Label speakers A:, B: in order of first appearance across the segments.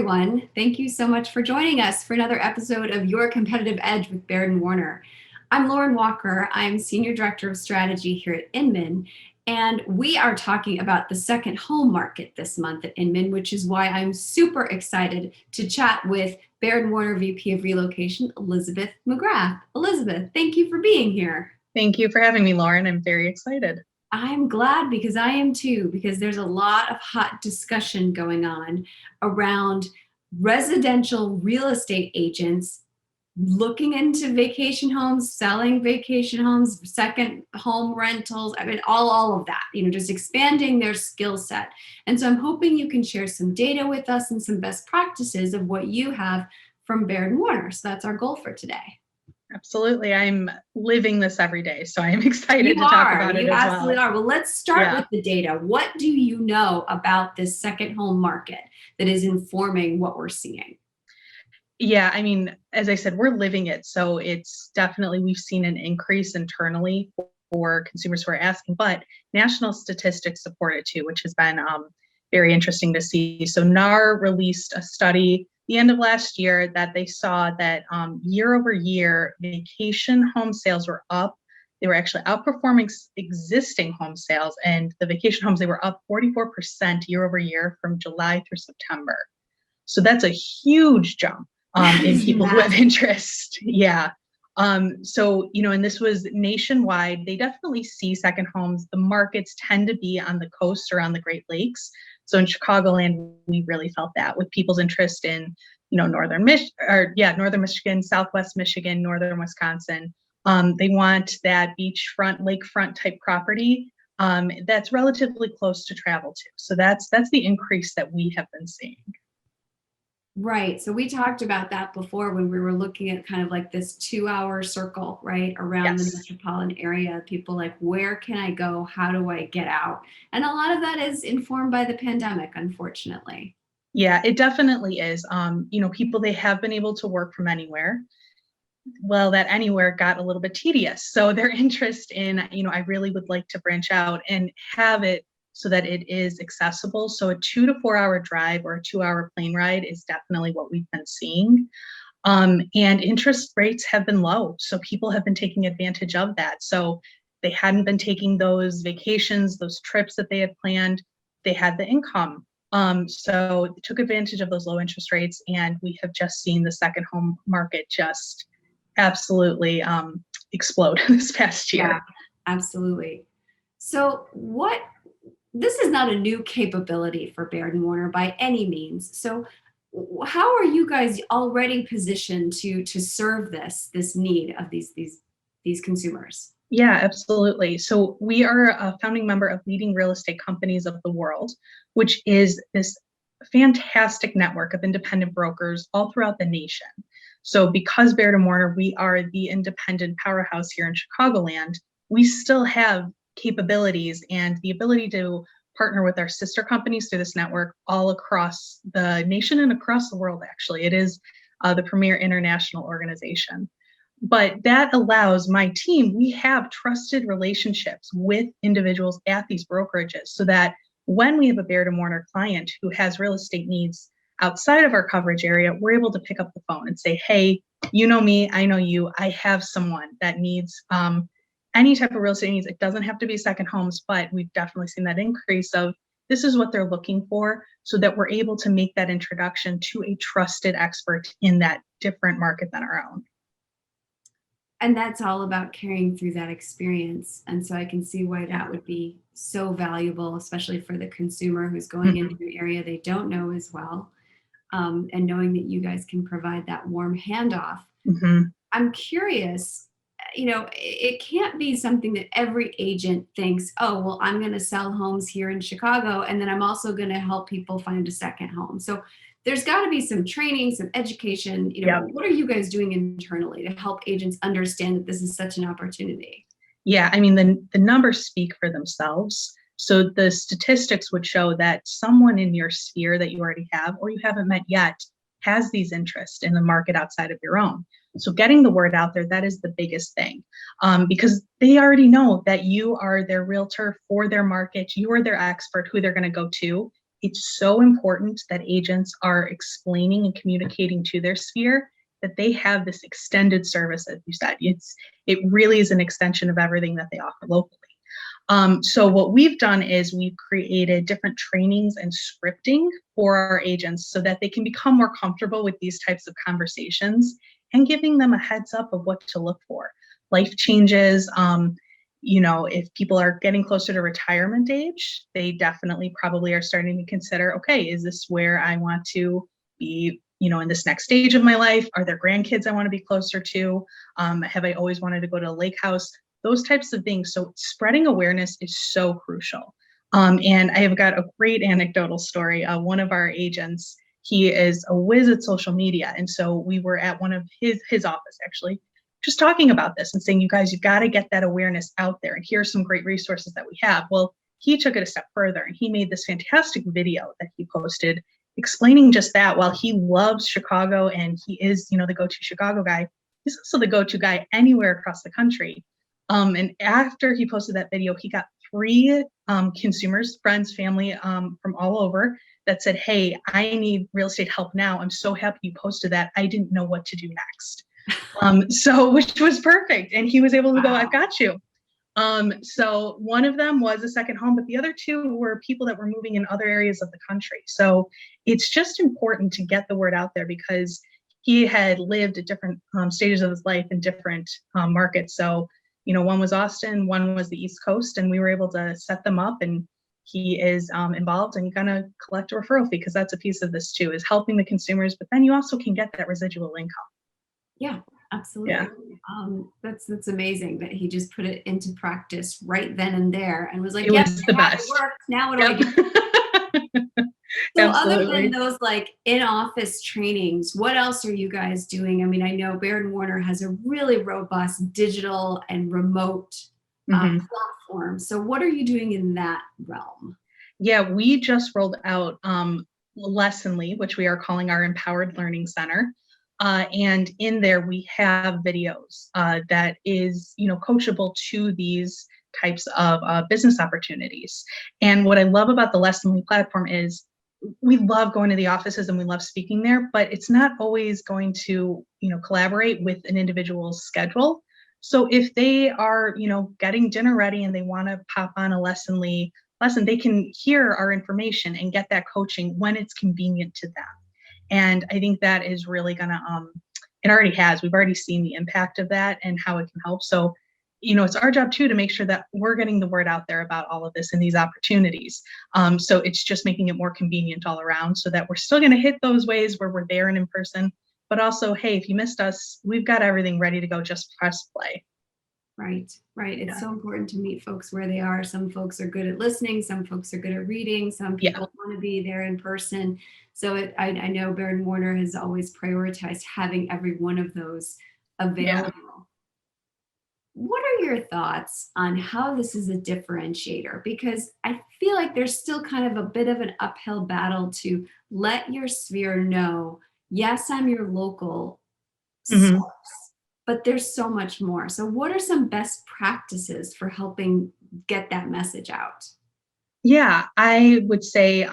A: everyone. Thank you so much for joining us for another episode of Your Competitive Edge with Baird and Warner. I'm Lauren Walker. I'm Senior Director of Strategy here at Inman, and we are talking about the second home market this month at Inman, which is why I'm super excited to chat with Baird and Warner VP of Relocation, Elizabeth McGrath. Elizabeth, thank you for being here.
B: Thank you for having me, Lauren. I'm very excited.
A: I'm glad because I am too, because there's a lot of hot discussion going on around residential real estate agents looking into vacation homes, selling vacation homes, second home rentals. I mean, all of that, just expanding their skill set. And so I'm hoping you can share some data with us and some best practices of what you have from Baird and Warner. So that's our goal for today.
B: Absolutely. I'm living this every day, so I'm excited to talk about it as well.
A: You absolutely are. Well, let's start with the data. What do you know about this second home market that is informing what we're seeing?
B: Yeah, I mean, as I said, we're living it. So it's definitely, we've seen an increase internally for consumers who are asking, but national statistics support it too, which has been very interesting to see. So NAR released a study the end of last year that they saw that year over year, vacation home sales were up. They were actually outperforming existing home sales, and the vacation homes, they were up 44% year over year from July through September. So that's a huge jump in people who have interest. Yeah. So, and this was nationwide. They definitely see second homes. The markets tend to be on the coast or on the Great Lakes. So in Chicagoland, we really felt that with people's interest in, northern Michigan, Southwest Michigan, northern Wisconsin. They want that beachfront, lakefront type property that's relatively close to travel to. So that's the increase that we have been seeing.
A: Right. So we talked about that before when we were looking at kind of like this 2-hour circle, right, around the metropolitan area. People like, where can I go? How do I get out? And a lot of that is informed by the pandemic, unfortunately.
B: Yeah, it definitely is. People, they have been able to work from anywhere. Well, that anywhere got a little bit tedious. So their interest in, I really would like to branch out and have it so that it is accessible. So a 2 to 4 hour drive or a 2-hour plane ride is definitely what we've been seeing. And interest rates have been low. So people have been taking advantage of that. So they hadn't been taking those vacations, those trips that they had planned. They had the income. So they took advantage of those low interest rates. And we have just seen the second home market just absolutely explode this past year.
A: Yeah, absolutely. So this is not a new capability for Baird and Warner by any means. So how are you guys already positioned to serve this need of these consumers?
B: Yeah, absolutely. So we are a founding member of Leading Real Estate Companies of the World, which is this fantastic network of independent brokers all throughout the nation. So because Baird and Warner, we are the independent powerhouse here in Chicagoland, we still have capabilities and the ability to partner with our sister companies through this network all across the nation and across the world, actually. It is the premier international organization. But that allows my team, we have trusted relationships with individuals at these brokerages so that when we have a Baird and Warner client who has real estate needs outside of our coverage area, we're able to pick up the phone and say, hey, you know me, I know you, I have someone that needs any type of real estate needs. It doesn't have to be second homes, but we've definitely seen that increase of this is what they're looking for so that we're able to make that introduction to a trusted expert in that different market than our own.
A: And that's all about carrying through that experience. And so I can see why that would be so valuable, especially for the consumer who's going into an area they don't know as well. And knowing that you guys can provide that warm handoff. I'm curious, it can't be something that every agent thinks, oh, well, I'm going to sell homes here in Chicago, and then I'm also going to help people find a second home. So there's got to be some training, some education. What are you guys doing internally to help agents understand that this is such an opportunity?
B: Yeah, I mean, the numbers speak for themselves. So the statistics would show that someone in your sphere that you already have or you haven't met yet has these interests in the market outside of your own. So getting the word out there, that is the biggest thing, because they already know that you are their realtor for their market. You are their expert who they're going to go to. it's so important that agents are explaining and communicating to their sphere that they have this extended service, as you said. It really is an extension of everything that they offer locally. So what we've done is we've created different trainings and scripting for our agents so that they can become more comfortable with these types of conversations and giving them a heads up of what to look for. Life changes, if people are getting closer to retirement age, they definitely probably are starting to consider, okay, is this where I want to be, in this next stage of my life? Are there grandkids I want to be closer to? Have I always wanted to go to a lake house? Those types of things. So spreading awareness is so crucial. And I have got a great anecdotal story. One of our agents, he is a whiz at social media. And so we were at one of his office, actually, just talking about this and saying, you guys, you've got to get that awareness out there. And here's some great resources that we have. Well, he took it a step further and he made this fantastic video that he posted explaining just that. While he loves Chicago and he is, the go-to Chicago guy, he's also the go-to guy anywhere across the country. And after he posted that video, he got 3 consumers, friends, family from all over that said, hey, I need real estate help now. I'm so happy you posted that. I didn't know what to do next. So which was perfect. And he was able to go, I've got you. So one of them was a second home, but the other 2 were people that were moving in other areas of the country. So it's just important to get the word out there because he had lived at different stages of his life in different markets. So, one was Austin, one was the East Coast, and we were able to set them up. And he is involved and going to collect a referral fee because that's a piece of this too, is helping the consumers. But then you also can get that residual income.
A: Yeah, absolutely.
B: Yeah.
A: That's amazing that he just put it into practice right then and there and was like,
B: It
A: yep,
B: was the best.
A: it worked. Now what do I do? So other than those like in-office trainings, what else are you guys doing? I mean, I know Baird and Warner has a really robust digital and remote platform. So what are you doing in that realm?
B: Yeah, we just rolled out Lessonly, which we are calling our Empowered Learning Center. And in there, we have videos that is, coachable to these types of business opportunities. And what I love about the Lessonly platform is we love going to the offices and we love speaking there, but it's not always going to, collaborate with an individual's schedule. So if they are, getting dinner ready and they want to pop on a Lessonly lesson, they can hear our information and get that coaching when it's convenient to them. And I think that is really going to, it already has, we've already seen the impact of that and how it can help. So, it's our job too, to make sure that we're getting the word out there about all of this and these opportunities. So it's just making it more convenient all around so that we're still going to hit those ways where we're there and in person, but also, hey, if you missed us, we've got everything ready to go. Just press play.
A: Right. It's so important to meet folks where they are. Some folks are good at listening. Some folks are good at reading. Some people want to be there in person. So I know Baird and Warner has always prioritized having every one of those available. What are your thoughts on how this is a differentiator? Because I feel like there's still kind of a bit of an uphill battle to let your sphere know, yes, I'm your local source, but there's so much more. So what are some best practices for helping get that message out?
B: Yeah, I would say,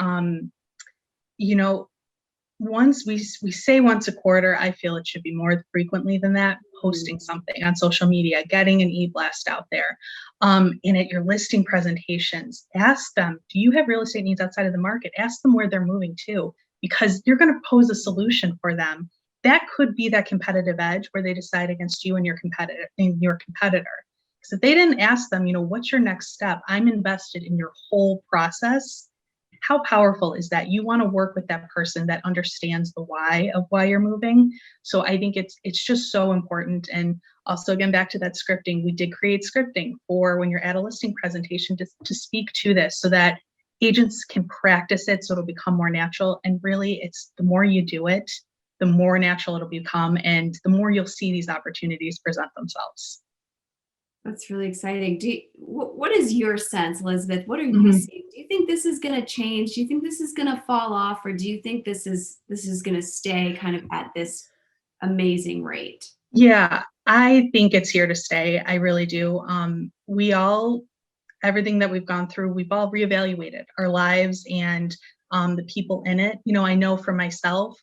B: once we say once a quarter, I feel it should be more frequently than that, posting something on social media, getting an e-blast out there. And at your listing presentations, ask them, do you have real estate needs outside of the market? Ask them where they're moving to, because you're going to pose a solution for them. That could be that competitive edge where they decide against you and your competitor. Because if they didn't ask them, what's your next step? I'm invested in your whole process. How powerful is that? You want to work with that person that understands the why of why you're moving. So I think it's just so important. And also, again, back to that scripting, we did create scripting for when you're at a listing presentation to speak to this so that agents can practice it so it'll become more natural. And really, it's the more you do it, the more natural it'll become and the more you'll see these opportunities present themselves.
A: That's really exciting. What is your sense, Elizabeth? What are you seeing? Do you think this is going to change? Do you think this is going to fall off, or do you think this is going to stay kind of at this amazing rate?
B: Yeah, I think it's here to stay. I really do. Everything that we've gone through, we've all reevaluated our lives and the people in it. I know for myself,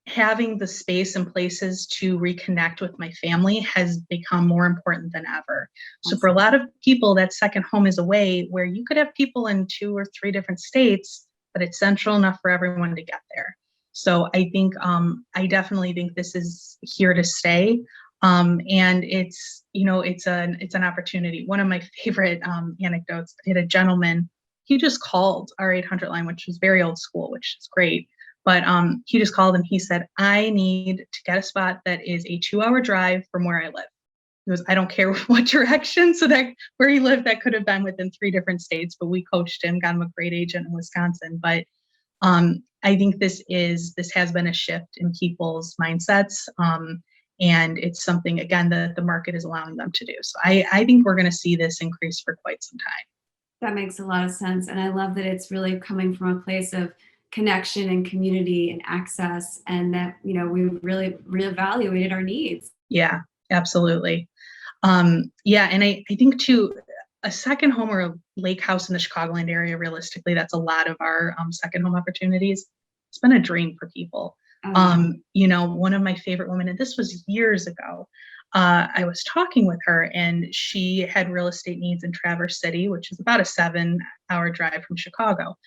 B: having the space and places to reconnect with my family has become more important than ever. So for a lot of people, that second home is a way where you could have people in 2 or 3 different states, but it's central enough for everyone to get there. So I think I definitely think this is here to stay. And it's an opportunity. One of my favorite anecdotes, I had a gentleman, he just called our 800 line, which is very old school, which is great. But he just called and he said, I need to get a spot that is a 2-hour drive from where I live. He goes, I don't care what direction. So that where he lived, that could have been within 3 different states, but we coached him, got him a great agent in Wisconsin. But I think this has been a shift in people's mindsets. And it's something, again, that the market is allowing them to do. So I think we're going to see this increase for quite some time.
A: That makes a lot of sense. And I love that it's really coming from a place of connection and community and access, and that, we really reevaluated our needs.
B: Yeah, absolutely. Yeah, and I think too, a second home or a lake house in the Chicagoland area, realistically, that's a lot of our second home opportunities. It's been a dream for people. One of my favorite women, and this was years ago, I was talking with her and she had real estate needs in Traverse City, which is about a 7-hour drive from Chicago.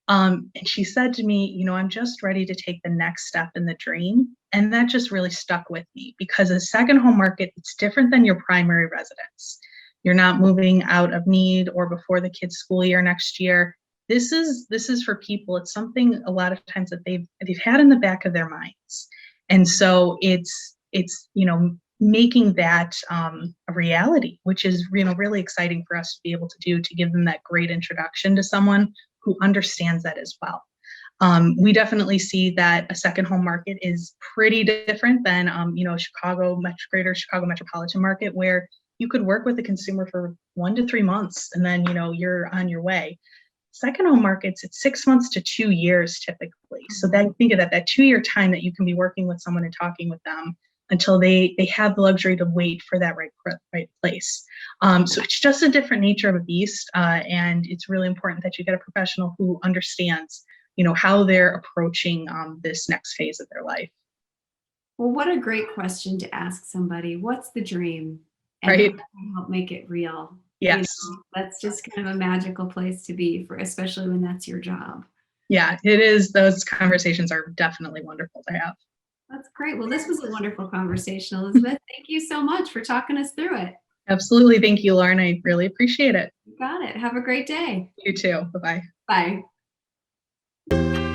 B: And she said to me, I'm just ready to take the next step in the dream. And that just really stuck with me because a second home market, it's different than your primary residence. You're not moving out of need or before the kids' school year next year. This is for people. It's something a lot of times that they've had in the back of their minds. And so it's making that a reality, which is really exciting for us to be able to do, to give them that great introduction to someone who understands that as well. We definitely see that a second home market is pretty different than greater Chicago metropolitan market, where you could work with a consumer for 1 to 3 months and then you're on your way. Second home markets, it's 6 months to 2 years typically. So then think of that 2-year time that you can be working with someone and talking with them until they have the luxury to wait for that right place. So it's just a different nature of a beast. And it's really important that you get a professional who understands, how they're approaching this next phase of their life.
A: Well, what a great question to ask somebody. What's the dream? And
B: Right.
A: how can I help make it real?
B: Yes.
A: That's just kind of a magical place to be for, especially when that's your job.
B: Yeah, it is. Those conversations are definitely wonderful to have.
A: That's great. Well, this was a wonderful conversation, Elizabeth. Thank you so much for talking us through it.
B: Absolutely. Thank you, Lauren. I really appreciate it.
A: You got it. Have a great day.
B: You too. Bye-bye.
A: Bye.